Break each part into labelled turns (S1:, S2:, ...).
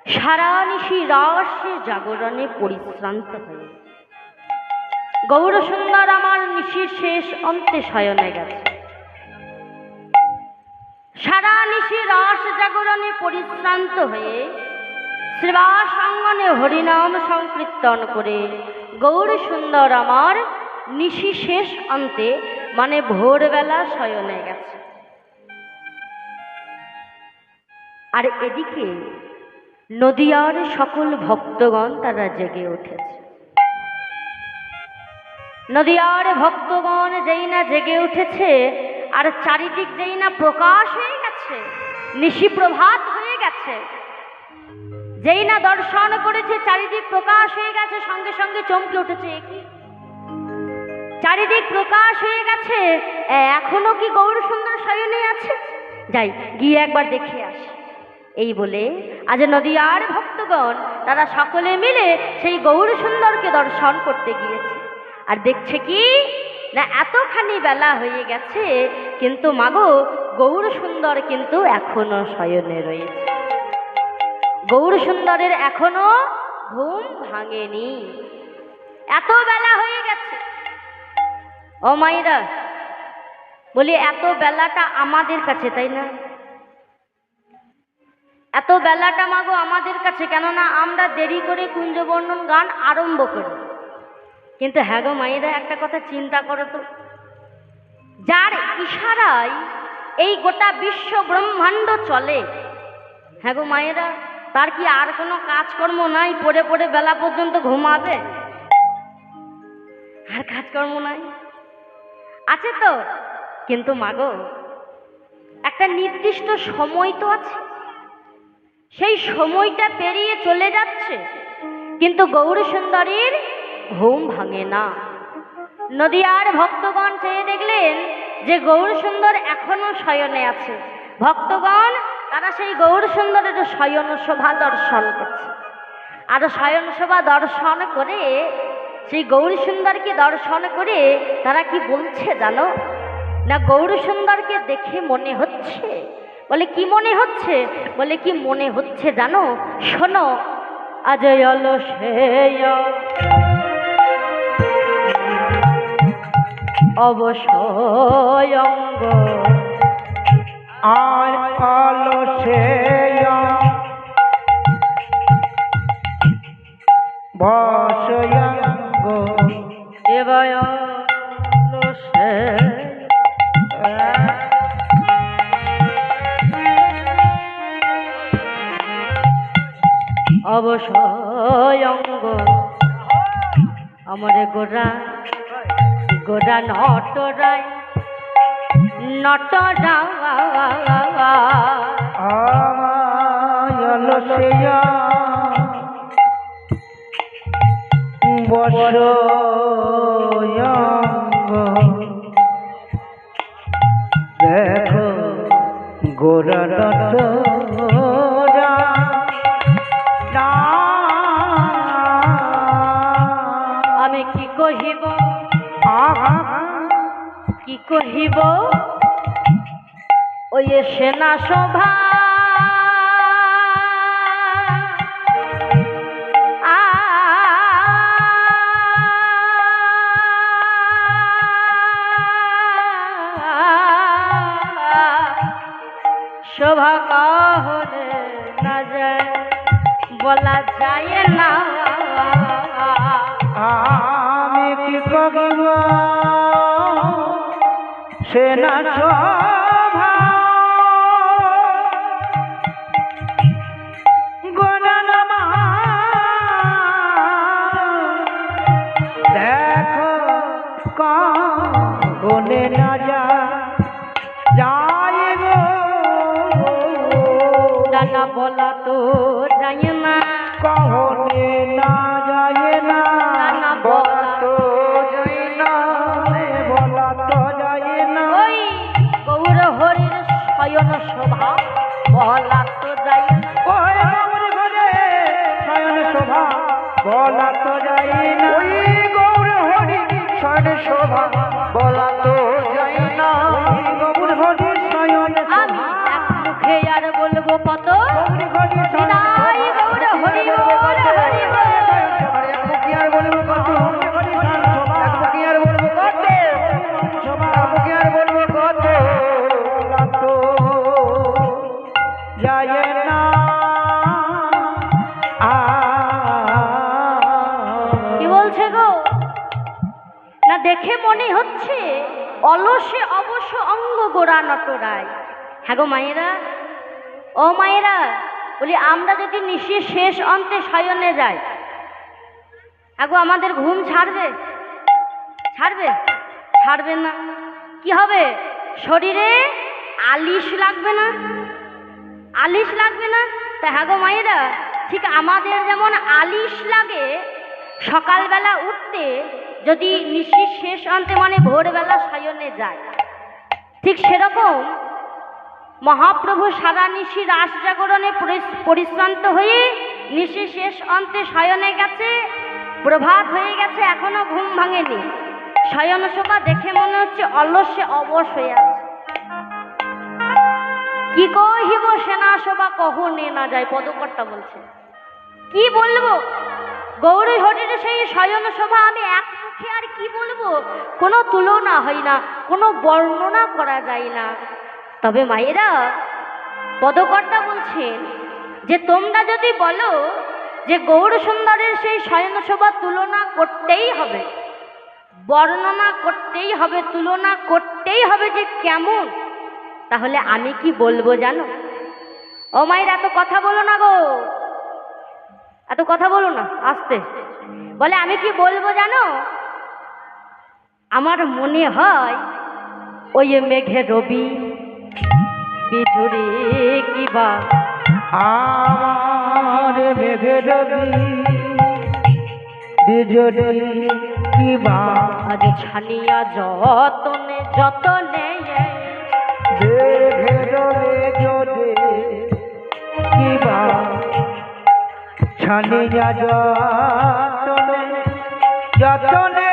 S1: সারানিশি রাস জাগরণে পরিশ্রান্ত হয়ে গৌরসুন্দর আমার নিশির শেষ অন্তে শয়নে গেছে। সারানিশি রাস জাগরণে পরিশ্রান্ত হয়ে শ্রীবাস অঙ্গনে হরিনাম সংকীর্তন করে গৌরসুন্দর আমার নিশি শেষ অন্তে মানে ভোরবেলা শয়নে গেছে। আর এদিকে নদিয়ার সকল ভক্তগণ তারা জেগে উঠেছে। নদিয়ার ভক্তগণ যেই না জেগে উঠেছে আর চারিদিক যেই না প্রকাশ হয়ে গেছে, নিশি প্রভাত হয়ে গেছে, যেই না দর্শন করেছে চারিদিক প্রকাশ হয়ে গেছে, সঙ্গে সঙ্গে চমকে উঠেছে। কি চারিদিক প্রকাশ হয়ে গেছে, এখনো কি গৌরসুন্দর শয়নে আছে? যাই গিয়ে একবার দেখে আসি। এই বলে আজ নদিয়ার ভক্তগণ তারা সকলে মিলে সেই গৌরসুন্দরকে দর্শন করতে গিয়েছে। আর দেখছে কি না, এতখানি বেলা হয়ে গেছে কিন্তু মাগো গৌরসুন্দর কিন্তু এখনো শয়নে রয়েছে। গৌরসুন্দরের এখনো ঘুম ভাঙেনি, এত বেলা হয়ে গেছে। ও মাইরা বলি, এত বেলাটা আমাদের কাছে, তাই না? এত বেলাটা মাগো আমাদের কাছে, কেননা আমরা দেরি করে কুঞ্জবর্ণন গান আরম্ভ করি। কিন্তু হ্যাঁ গো মায়েরা, একটা কথা চিন্তা করো তো, যার ইশারায় এই গোটা বিশ্ব ব্রহ্মাণ্ড চলে, হ্যাঁ গো মায়েরা, তার কি আর কোনো কাজকর্ম নাই? পড়ে পড়ে বেলা পর্যন্ত ঘুমাবে? আর কাজকর্ম নাই? আছে তো, কিন্তু মাগো একটা নির্দিষ্ট সময় তো আছে, সেই সময়টা পেরিয়ে চলে যাচ্ছে কিন্তু গৌরসুন্দরীর ঘুম ভাঙে না। নদিয়ার ভক্তগণ চেয়ে দেখলেন যে গৌরসুন্দর এখনো শয়নে আছে। ভক্তগণ তারা সেই গৌরসুন্দরের শয়ন শোভা দর্শন করছে। আর শয়ন শোভা দর্শন করে সেই গৌরসুন্দরকে দর্শন করে তারা কি বলছে জানো না? গৌরসুন্দরকে দেখে মনে হচ্ছে, বলে কি মনে হচ্ছে? বলে কি মনে হচ্ছে জানো? শোনো, আজ অলসেয় অবসয়ঙ্গ,
S2: আর অলসেয় বসয়ঙ্গ,
S1: এবার অলসেয় অবসয়ঙ্গ আমার গোরা গোরা নটরায় নটরা
S2: অলসেয় বসয়ঙ্গ, দেখো গোরা নটরা
S1: আমি কি কহিব, কি কহিব ওই সেনা শোভা শোভা কাহলে না যায়, বলা যায় না।
S2: আমি কি কহিব সেনা শোভা গণনামা, দেখো কনে না যায় গো,
S1: জানা বলা তো যায় না,
S2: কনে না যায় না,
S1: জানা
S2: বলা তো যায় না, বলা তো যায় না।
S1: ওই গৌর হরির শয়ন শোভা বলা তো যায় না।
S2: ওই গৌর ঘরে শয়ন শোভা বলা তো যায় না, ওই গৌর হরি শয়ন শোভা বলা তো যায় না, গৌর হরি শয়ন
S1: আমি এক মুখে আর বলবো কত,
S2: গৌর হরি শয়ন
S1: বিদায় গৌর মনে হচ্ছে অলসে অবশ্য অঙ্গ গোড়া নটরায়। হ্যাঁ গো মায়েরা, ও মায়েরা, বলি আমরা যদি নিশির শেষ অন্তে শয়নে যাই, হ্যাঁ গো আমাদের ঘুম ছাড়বে? ছাড়বে? ছাড়বে না। কি হবে? শরীরে আলিশ লাগবে না? আলিশ লাগবে না? তা হ্যাঁ গো মায়েরা, ঠিক আমাদের যেমন আলিশ লাগে সকালবেলা উঠতে যদি নিশির শেষ অন্তে মানে ভোরবেলা শয়নে যায়, ঠিক সেরকম মহাপ্রভু সারা নিশি রাস জাগরণে পরিশ্রান্ত হয়ে নিশি শেষ অন্তে শয়নে গেছে। প্রভাত হয়ে গেছে, এখনো ঘুম ভাঙেনি। শয়ন শোভা দেখে মনে হচ্ছে অলস্যে অবশ হয়ে আছে। কি কহিব সেনা শোভা কহনে না যায়, পদকর্তা বলছে। কি বলবো গৌরী হরির সেই শয়ন শোভা আমি এক মুখে আর কি বলবো, কোনো তুলনা হয় না, কোনো বর্ণনা করা যায় না। তবে মায়েরা, পদকর্তা বলছেন যে তোমরা যদি বলো যে গৌর সুন্দরের সেই শয়ন শোভা তুলনা করতেই হবে, বর্ণনা করতেই হবে, তুলনা করতেই হবে যে কেমন, তাহলে আমি কি বলবো জানো? ও মায়েরা, এত কথা বলো না গো, এত কথা বলো না, আস্তে। বলে আমি কি বলবো জানো? আমার মনে হয় ওই মেঘে রবি বিঝুরি কিবা,
S2: আমার মেঘে রবি বিজুরি কিবা,
S1: আজ ছানিয়া যতনে যতনে
S2: মেঘে রবি জোরে কিবা, ছানিয়া যতনে যতনে,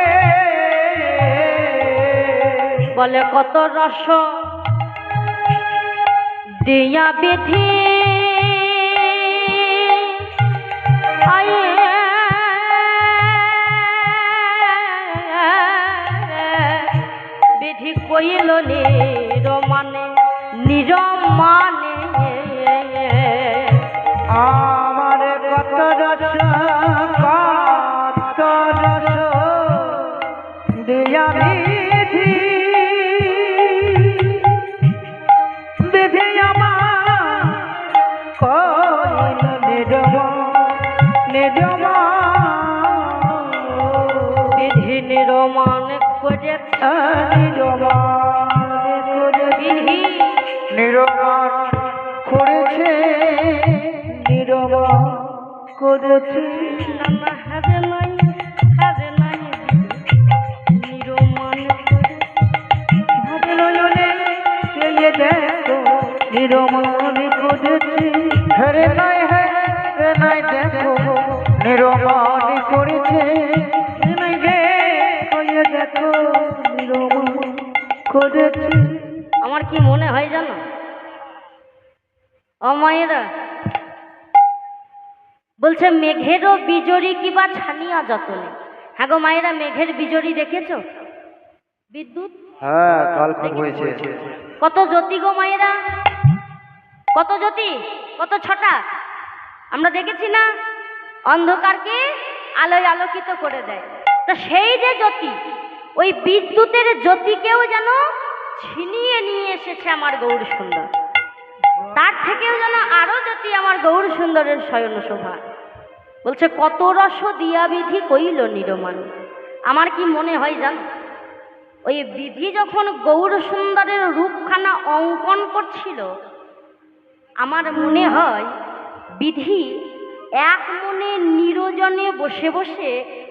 S1: বলে কত রস দিয়া বিধি আয়ে বিধি কইল নিরমানে নিরমানে,
S2: আমার কত রস কত রস দিয়া বিধি, বিধি আমার কইল নিরমা নিরমা,
S1: বিধি নিরমান করেছে,
S2: নিরমান করে
S1: বিধি
S2: নিরমান করেছে, নিরমান করেছে,
S1: নানা হবে নাই, হবে নাই, নিরমান করে
S2: ভাবে নয়নে চেয়ে দেখো নিরমান করেছে, হেরে নাই হেরে নাই দেখো নিরমান করেছে, হেরে নাই চেয়ে দেখো নিরমান করেছে।
S1: আমার কি মনে হয় জানো? ও মায়েরা, বলছে মেঘেরও বিজরি কিবা ছানিয়া যতনে। হ্যাঁ গো মায়েরা, মেঘের বিজরি দেখেছো? বিদ্যুৎ
S2: হ্যাঁ, কাল খুব হয়েছে।
S1: কত জ্যোতি গো মায়েরা, কত জ্যোতি, কত ছটা আমরা দেখেছি না? অন্ধকারকে আলোয় আলোকিত করে দেয়। তো সেই যে জ্যোতি, ওই বিদ্যুতের জ্যোতিকেও যেন ছিনিয়ে নিয়ে এসেছে আমার গৌর সুন্দর। তার থেকেও যেন আরো জ্যোতি আমার গৌর সুন্দরের শয়ন শোভা। বলছে কত রস দিয়া বিধি কইল নিরমান। আমার কি মনে হয় জানো? ওই বিধি যখন গৌর সুন্দরের রূপখানা অঙ্কন করছিল, আমার মনে হয় বিধি এক মনে নিরজনে বসে বসে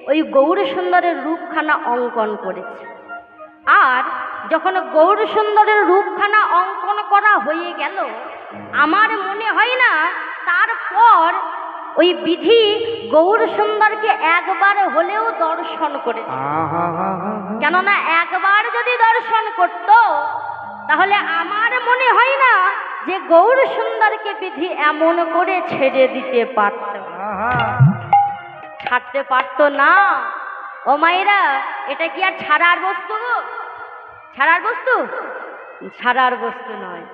S1: ওই গৌর সুন্দরের রূপখানা অঙ্কন করেছে। আর যখন গৌর সুন্দরের রূপখানা অঙ্কন করা হয়ে গেল, আমার মনে হয় না তারপর ওই বিধি গৌর সুন্দরকে একবার হলেও দর্শন করেছে। কেননা একবার যদি দর্শন করত, তাহলে আমার মনে হয় না যে গৌর সুন্দরকে বিধি এমন করে ছেড়ে দিতে পারত, ছাড়তে পারতো না। ও মায়েরা, এটা কি আর ছাড়ার বস্তু? ছাড়ার বস্তু? ছাড়ার বস্তু নয়,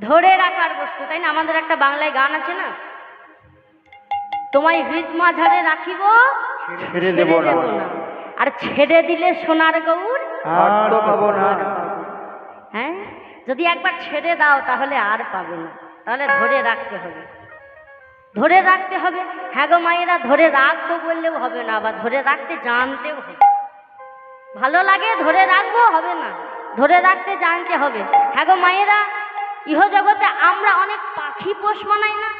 S1: ধরে রাখার বস্তু, তাই না? আমাদের একটা বাংলায় গান আছে না, তোমায় হৃদ মাঝারে রাখিব,
S2: ছেড়ে দেব না।
S1: আর ছেড়ে দিলে সোনার গৌর
S2: আর তো পাবো না।
S1: হ্যাঁ, যদি একবার ছেড়ে দাও তাহলে আর পাবে না, তাহলে ধরে রাখতে হবে, ধরে রাখতে হবে। হ্যাঁ গো মায়েরা, ধরে রাখবো বললেও হবে না, আবার ধরে রাখতে জানতেও হবে। ভালো লাগে ধরে রাখবো হবে না, ধরে রাখতে জানতে হবে। হ্যাঁ গো মায়েরা, ইহজগতে আমরা অনেক পাখি পোষ মানাই না,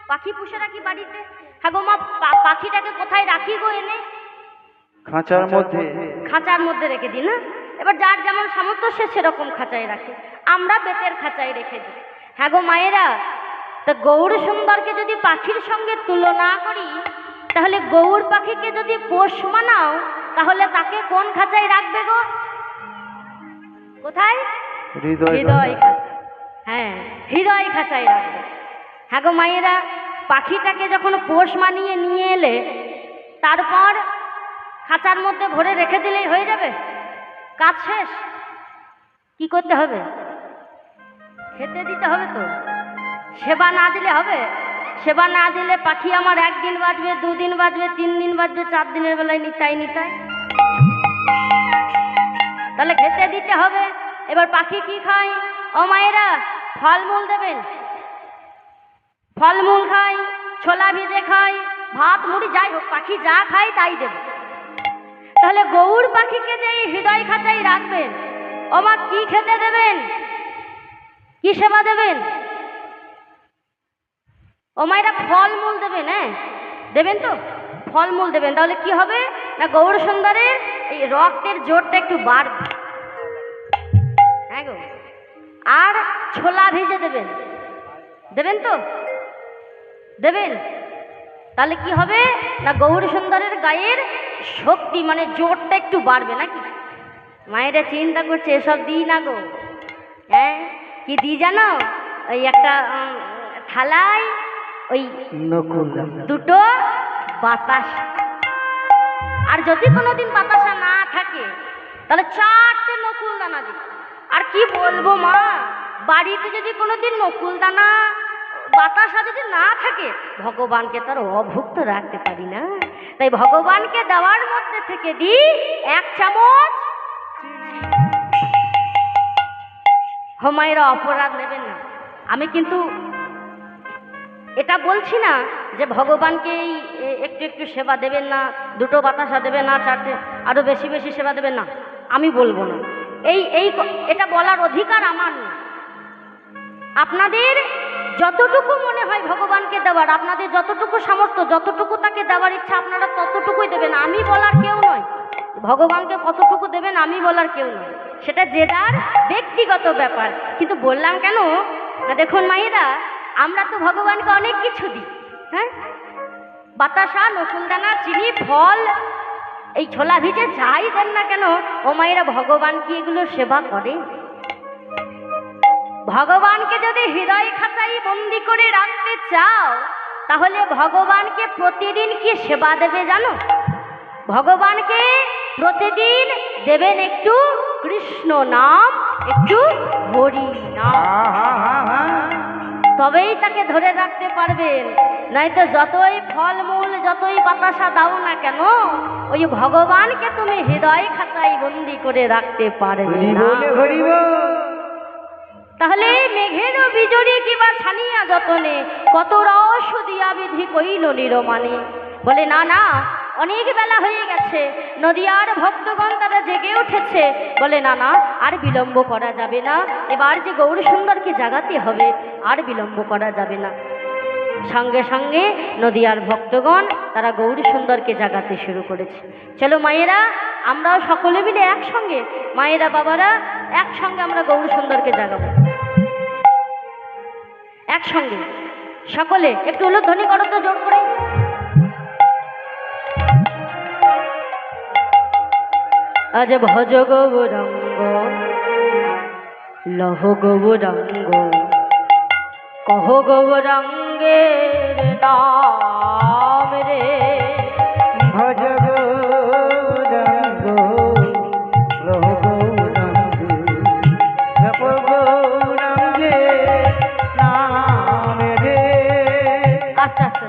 S1: পাখি পুষে রাখি বাড়িতে। হ্যাঁ গো মা, পাখিটাকে কোথায় রাখি গো এনে?
S2: খাঁচার মধ্যে।
S1: খাঁচার মধ্যে রেখে দিই না। এবার যার যেমন সামর্থ্য সে সেরকম খাঁচায় রাখে, আমরা বেতের খাঁচায় রেখে দিই। হ্যাঁ গো মায়েরা, তা গৌর সুন্দরকে যদি পাখির সঙ্গে তুলনা করি, তাহলে গৌর পাখিকে যদি পোষ মানাও, তাহলে তাকে কোন খাঁচায় রাখবে গো? কোথায়? হৃদয় খাঁচা। হ্যাঁ, হৃদয় খাঁচায় রাখবে। হ্যাঁ গো মায়েরা, পাখিটাকে যখন পোষ মানিয়ে নিয়ে এলে, তারপর খাঁচার মধ্যে ভরে রেখে দিলেই হয়ে যাবে? কাজ শেষ? কি করতে হবে? খেতে দিতে হবে তো। সেবা না দিলে হবে? সেবা না দিলে পাখি আমার একদিন বাঁচবে, দুদিন বাঁচবে, 3 দিন বাঁচবে, 4 দিনের বেলায় নিতাই নিতাই। তাহলে খেতে দিতে হবে। এবার পাখি কি খায়? ও মায়েরা, ফলমূল দেবেন। ফলমূল খায়, ছোলা ভিজে খায়, ভাত মুড়ি যাই হোক, পাখি যা খায় তাই দেবে। তাহলে গৌর পাখিকে যে এই হৃদয় খাঁচায় রাখবেন, ও মা কি খেতে দেবেন? কি সেবা দেবেন? ও মায়েরা, ফলমূল দেবেন। হ্যাঁ, দেবেন তো, ফলমূল দেবেন। তাহলে কি হবে না, গৌর সুন্দরের এই রক্তের জোরটা একটু বাড়বে। হ্যাঁ গো, আর ছোলা ভেজে দেবেন। দেবেন তো, দেবেন। তাহলে কি হবে না, গৌর সুন্দরের গায়ের শক্তি মানে জোরটা একটু বাড়বে নাকি? মায়েরা চিন্তা করছে এসব দিই না গো। হ্যাঁ, কি দিই জানো? ওই একটা থালায় ওই দুটো বাতাসা, আর যদি কোনোদিন বাতাসা না থাকে তাহলে 4টে নকুল দানা দিই। আর কি বলবো মা, বাড়িতে যদি কোনোদিন নকুল দানা বাতাসা যদি না থাকে, ভগবানকে তার অভুক্ত রাখতে পারি না। তাই ভগবানকে দেওয়ার মধ্যে থেকে দিই 1 চামচ। মায়েরা অপরাধ নেবেন না, আমি কিন্তু এটা বলছি না যে ভগবানকে একটু একটু সেবা দেবেন না, 2টো বাতাসা দেবেন না, 4টে আরো বেশি বেশি সেবা দেবেন না, আমি বলবো না। এটা বলার অধিকার আমার না। আপনাদের যতটুকু মনে হয় ভগবানকে দেওয়ার, আপনাদের যতটুকু সামর্থ্য, যতটুকু তাকে দেওয়ার ইচ্ছা, আপনারা ততটুকুই দেবেন, আমি বলার কেউ নয়। ভগবানকে কতটুকু দেবেন আমি বলার কেউ নয়, সেটা যে যার ব্যক্তিগত ব্যাপার। কিন্তু বললাম কেন না, দেখুন মায়েরা, আমরা তো ভগবানকে অনেক কিছু দিই। হ্যাঁ, বাতাসা, নকুলদানা, চিনি, ফল, এই ছোলা ভিজে যাই দেন না কেন, ও মায়েরা, ভগবান কি এগুলো সেবা করে? ভগবানকে যদি হৃদয় খাঁচাই বন্দি করে রাখতে চাও, তাহলে ভগবানকে প্রতিদিন কি সেবা দেবে জানো? ভগবানকে প্রতিদিন দেবেন একটু কৃষ্ণ নাম, একটু হরি নাম, তবেই তাকে ধরে রাখতে পারবেন। নয়তো যতই ফলমূল, যতই বাতাসা দাও না কেন, ওই ভগবানকে তুমি হৃদয় খাঁচাই বন্দি করে রাখতে পারবে না। তাহলে মেঘেরও বিজড়ি কিবা ছানিয়া যতনে, কত রস দিয়া বিধি কইল নিরমানে। বলে না না, অনেক বেলা হয়ে গেছে, নদিয়ার ভক্তগণ তারা জেগে উঠেছে। বলে না না, আর বিলম্ব করা যাবে না, এবার যে গৌর সুন্দরকে জাগাতে হবে, আর বিলম্ব করা যাবে না। সঙ্গে সঙ্গে নদিয়ার ভক্তগণ তারা গৌর সুন্দরকে জাগাতে শুরু করেছে। চলো মায়েরা, আমরাও সকলে মিলে একসঙ্গে, মায়েরা বাবারা একসঙ্গে আমরা গৌর সুন্দরকে জাগাবো। একসঙ্গে সকলে একটু উলুধ্বনি করো তো জোর করে। আজ ভজ গৌরাঙ্গ লহ গৌরাঙ্গ, কহ গৌরাঙ্গের নাম রে।
S2: ভজ গৌরাঙ্গ লহ গৌরাঙ্গ, জপ গৌরাঙ্গের নাম রে।
S1: আস্তে আস্তে,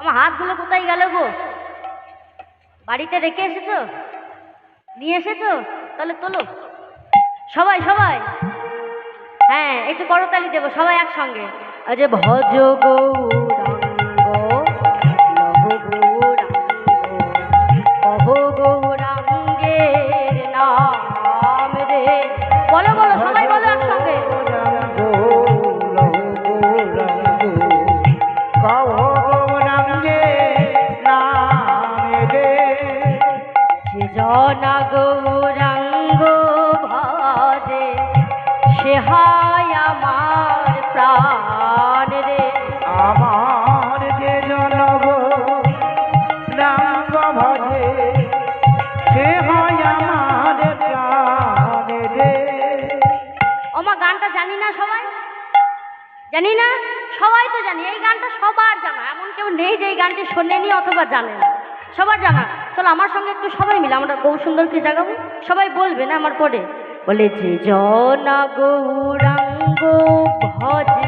S1: আমার হাতগুলো কোথায় গেল গো? বাড়িতে রেখে এসেছো? নিয়ে এসেছো? তাহলে তোলো সবাই সবাই। হ্যাঁ, একটু করতালি দেবো সবাই একসঙ্গে। আর যে ভজ গৌরাঙ্গের নাম রে। বলো বলো সবাই বলো একসঙ্গে। যে জনা গৌরাঙ্গ ভজে সে হয় আমার প্রাণ রে।
S2: আমার যে জনব রাঙ্গ ভজে সে হয় আমার প্রাণ রে।
S1: ওমা গানটা জানি না সবাই? জানি না? সবাই তো জানি, এই গানটা সবার জানা, এমন কেউ নেই যে এই গানটি শোনেনি অথবা জানে না, সবার জানা। চলো আমার সঙ্গে একটু সবাই মিলে আমরা গৌর সুন্দরকে জাগাবো, সবাই বলবে না আমার পরে। বলে যে জনা গৌরাঙ্গ ভজে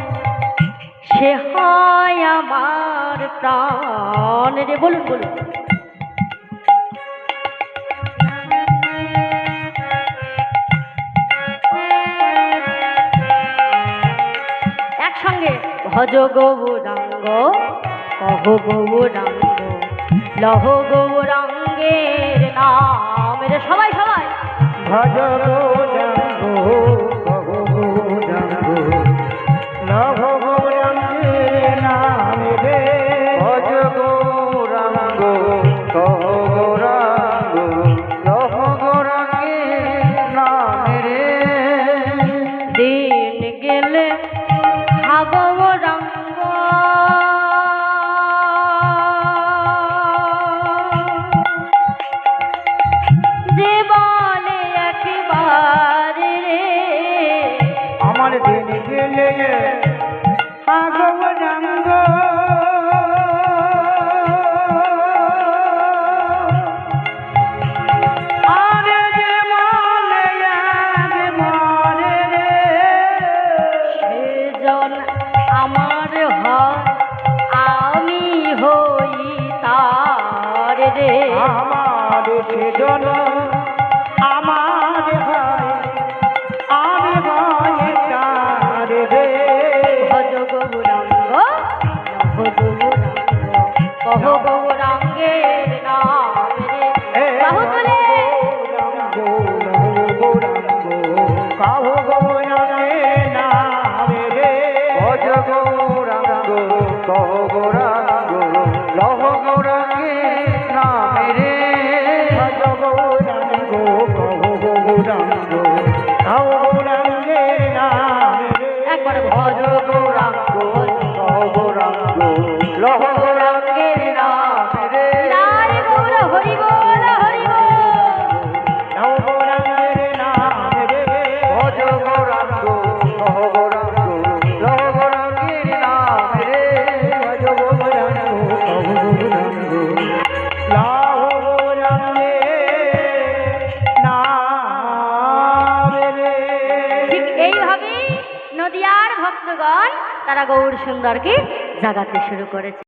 S1: সে হয় আমার প্রাণ রে। বলুন বলুন। একসঙ্গে ভজ গৌরাঙ্গ কহ গৌরাঙ্গ লহ গৌরাঙ্গের নাম রে। সবাই সবাই
S2: ভজ গৌরাঙ্গ কহ গৌরাঙ্গ লভ গৌরাঙ্গের নাম রে। ভজ গৌরাঙ্গ কহ গৌরাঙ্গ লভ গৌরাঙ্গের নাম রে।
S1: দিন গেলে গৌরাঙ্গ যে বলে একবার রে।
S2: আমার দিন গেলে গৌরাঙ্গ আরে যে মনে মরে রে।
S1: সেজন আমার হয় আমি হই তার রে।
S2: আমার সেজন আমার হয় আমি হয় তার রে।
S1: ভজ গৌরাঙ্গ লহ গৌরাঙ্গ কহ গৌরাঙ্গের নাম রে। বাহু তুলে
S2: গৌরাঙ্গ কাহু গৌরাঙ্গের নাম রে। ভজ গৌরাঙ্গ কহ গৌরাঙ্গ লহ গৌরাঙ্গের নাম রে। ভজ গৌরাঙ্গ কহ গৌরাঙ্গ কাহু গৌরাঙ্গের নাম রে।
S1: একবার ভজ গৌরাঙ্গ
S2: কহ গৌরাঙ্গ লহ গৌরাঙ্গের নাম রে।
S1: নারে গৌর হরি বল হরি বল।
S2: লহ গৌরাঙ্গের নাম রে। ভজ গৌরাঙ্গ কহ গৌরাঙ্গ লহ গৌরাঙ্গের নাম রে। ভজ গৌরাঙ্গ কহ গৌরাঙ্গ লহ গৌরাঙ্গের নাম রে।
S1: ঠিক এইভাবেই নদিয়ার ভক্তগণ তারা গৌর সুন্দরকে জাগাতে শুরু করেছে।